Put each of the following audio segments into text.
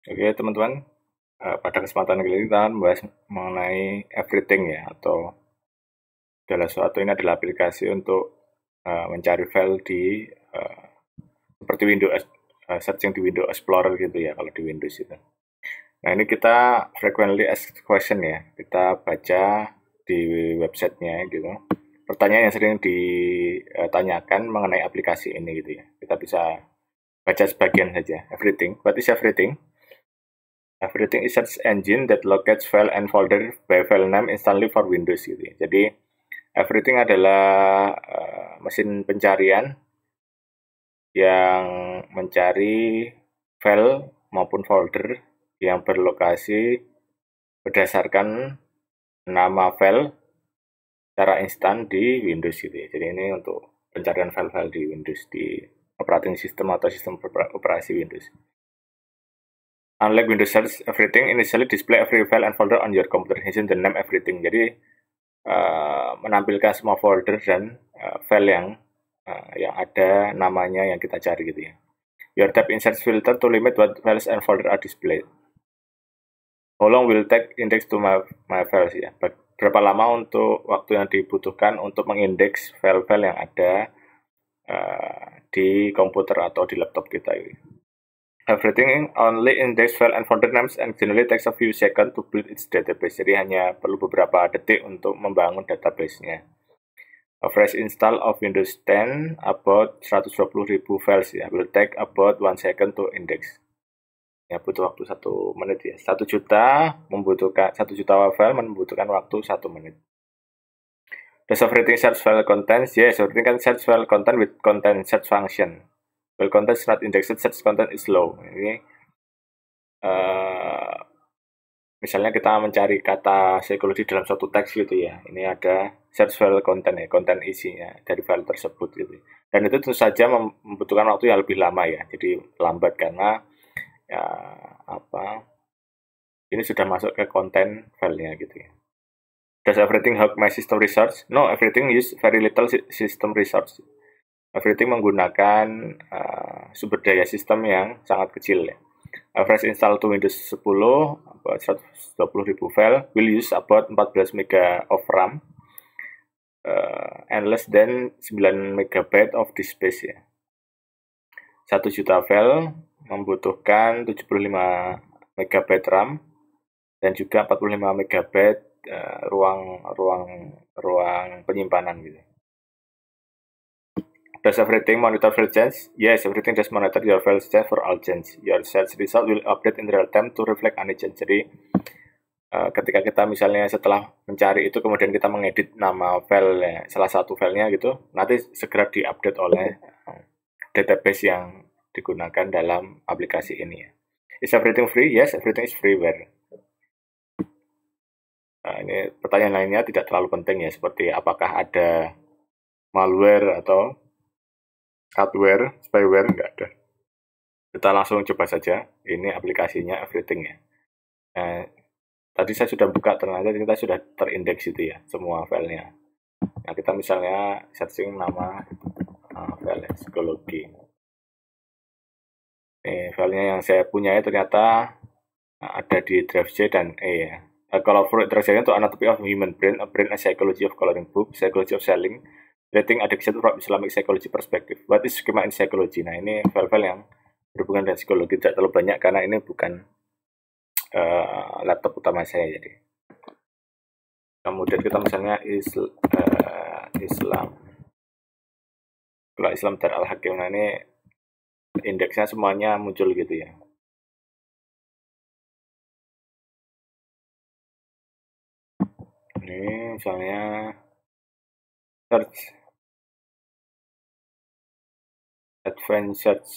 Oke teman-teman, pada kesempatan kali ini kita akan membahas mengenai everything ya, atau segala sesuatu. Ini adalah aplikasi untuk mencari file di seperti Windows, searching di Windows Explorer gitu ya kalau di Windows itu. Nah ini kita frequently asked question ya, kita baca di websitenya gitu. Pertanyaan yang sering ditanyakan mengenai aplikasi ini gitu ya. Kita bisa baca sebagian saja. Everything. What is everything? Everything is search engine that locates file and folder by file name instantly for Windows gitu ya. Jadi everything adalah mesin pencarian yang mencari file maupun folder yang berlokasi berdasarkan nama file secara instan di Windows gitu ya. Jadi ini untuk pencarian file-file di Windows, di operating system atau sistem operasi Windows. Unlike Windows Search Everything, initially display every file and folder on your computer using the name everything. Jadi menampilkan semua folder dan file yang ada namanya yang kita cari gitu ya. Your tab insert filter to limit what files and folder are displayed. How long will take index to my files ya? Berapa lama untuk waktu yang dibutuhkan untuk mengindeks file-file yang ada di komputer atau di laptop kita ini. Everything only index file and folder names and generally takes a few seconds to build its database. Jadi hanya perlu beberapa detik untuk membangun database-nya. A fresh install of Windows 10 about 120.000 files ya, will take about 1 second to index. Ya butuh waktu 1 menit ya. 1 juta file membutuhkan waktu 1 menit. Does everything search file contents? Yes, everything can search file content with content search function. File content is not indexed, search content is low. Ini misalnya kita mencari kata psikologi dalam suatu teks gitu ya. Ini ada search file content ya, konten isinya dari file tersebut gitu. Dan itu tentu saja membutuhkan waktu yang lebih lama ya. Jadi lambat karena ya ini sudah masuk ke konten filenya gitu ya. Does everything hug my system resource? No, everything use very little system resource. Everything menggunakan sumber daya sistem yang sangat kecil ya. Fresh install to Windows 10 about 120.000 file will use about 14 MB of RAM and less than 9 MB of disk space ya. 1 juta file membutuhkan 75 MB RAM dan juga 45 MB ruang penyimpanan gitu. Does everything monitor file change? Yes, everything does monitor your file change for all change. Your search result will update in real time to reflect any change. Jadi ketika kita misalnya setelah mencari itu kemudian kita mengedit nama file salah satu filenya gitu, nanti segera diupdate oleh database yang digunakan dalam aplikasi ini ya. Is everything free? Yes, everything is freeware. Nah, ini pertanyaan lainnya tidak terlalu penting ya, seperti apakah ada malware atau hardware, spyware, enggak ada. Kita langsung coba saja, ini aplikasinya everything ya. Nah, tadi saya sudah buka, ternyata kita sudah terindeks itu ya, semua filenya. Nah, kita misalnya searching nama file psikologi. Ini filenya yang saya punya ternyata ada di drive C dan E ya. Kalau for drive itu Anatomy of Human Brain, a Brain, a Psychology of Coloring Book, Psychology of Selling, Rating Addiction from Islamic Psychology Perspective. What is Schema in Psychology? Nah ini file-file yang berhubungan dengan psikologi, tidak terlalu banyak karena ini bukan laptop utama saya jadi. Kemudian kita misalnya Islam. Kalau Islam Dar Al-Hakim, nah ini indeksnya semuanya muncul gitu ya. Ini misalnya search advanced search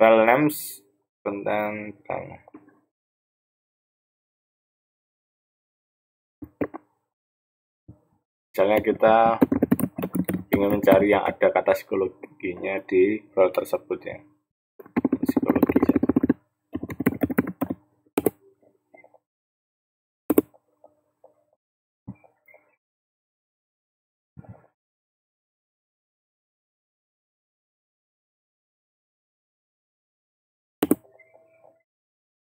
file names tentang misalnya kita ingin mencari yang ada kata psikologinya di file tersebut ya.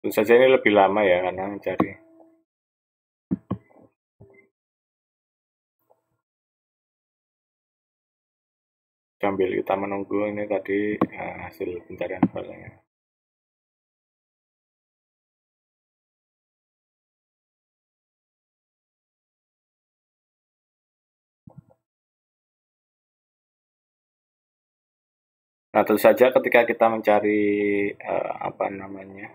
Tentu saja ini lebih lama ya karena mencari. Sambil kita menunggu ini tadi hasil pencarian filenya. Nah, tentu saja ketika kita mencari apa namanya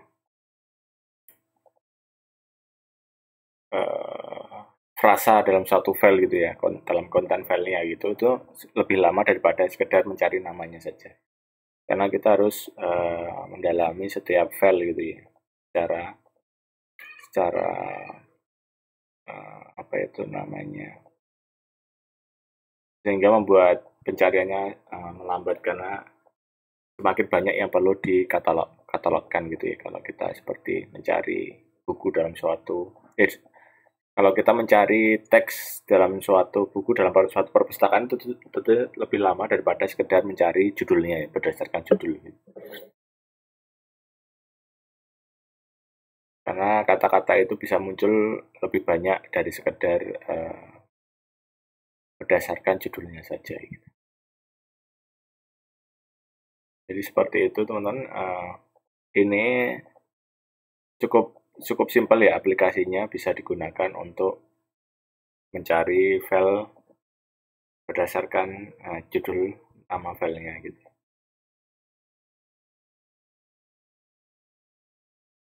frasa dalam satu file gitu ya, dalam konten filenya gitu, itu lebih lama daripada sekedar mencari namanya saja. Karena kita harus mendalami setiap file gitu ya, secara apa itu namanya, sehingga membuat pencariannya melambat karena semakin banyak yang perlu dikatalogkan gitu ya. Kalau kita seperti mencari buku dalam kalau kita mencari teks dalam suatu buku dalam suatu perpustakaan itu tentu lebih lama daripada sekedar mencari judulnya ya, berdasarkan judul gitu. Karena kata-kata itu bisa muncul lebih banyak dari sekedar berdasarkan judulnya saja gitu. Jadi seperti itu teman-teman, ini cukup cukup simpel ya aplikasinya, bisa digunakan untuk mencari file berdasarkan judul nama filenya gitu.